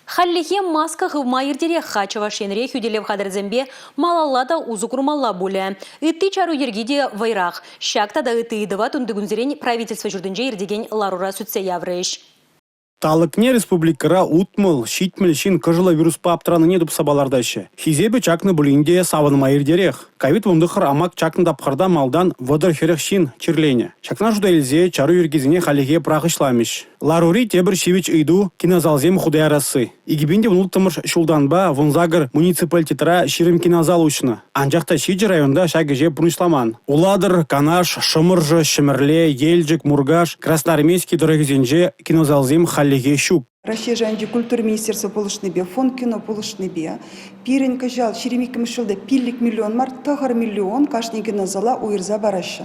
Халлихе маска хывма ердере хачава шенре хюделев хадырзембе малаллада узукурмалла буле. Итти чару ергиде вайрах. Шакта да итти идыва тундыгунзерень правительство жүрдінже ердеген ларура сүтсе яврыш. Талыкне республикара утмыл, щитмыл шин кыжыла вирус паптыраны не дуп сабалардайшы. Хизебе чакны булинде савынма ердерех. Кавит вундыхыр амак чакны дапхарда малдан вадыр херех шин чирлене. Чакна жуда элзе чару ергизине халиге прахышламиш. Ларури тебір шевич иду кинозалзем худайарасы. Игибинде внултымыш шулданба вунзагыр муниципалитетра ширим кинозал учны. Анжақта шиджи районда шагыже пунышламан. Уладыр, Канаш, Шымыржы, Шымырле, Елжик, Мургаш, Красноармейский дорогизенже кинозалзем халиге щук. Россия жанди культура министерства полышныбе, фонд кино полышныбе. Пирен кажал шеремиким шылды пиллик миллион мар, тахар миллион кашни кинозала уирза барашы.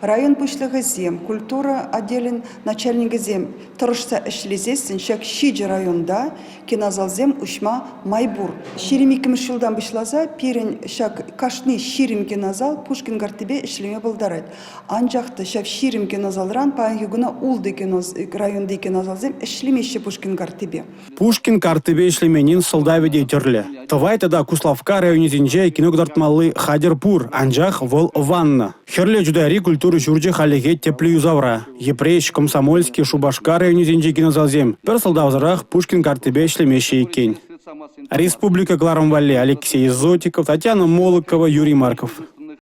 Район пушлығы зем, культура отделен начальника зем. Тұрышса ішлезесін, шак шиджи районда кинозал зем ушма майбур. Шеремиким шылдан бышлаза, пирен шак кашни ширим кинозал Пушкин гартыбе ішлеме болдарайды. Анжақты шак ширим кинозалран паангигуна улды районды кинозал зем ішлемеші Пушкин гартыбе. Пушкин картыбе ішлеменин солдавиде терле. Тывай тада Куславка районезинже киногдартмалы Хадерпур, анжақ вол ванна. Херле жудари культуры жүрже халеге теплі юзавра. Епреш, Комсомольский, Шубашка районезинже кинозалзем. Бір солдавзарах Пушкин картыбе ішлемеші екен. Республика Кларом-Валле, Алексей Зотиков, Татьяна Молокова, Юрий Марков.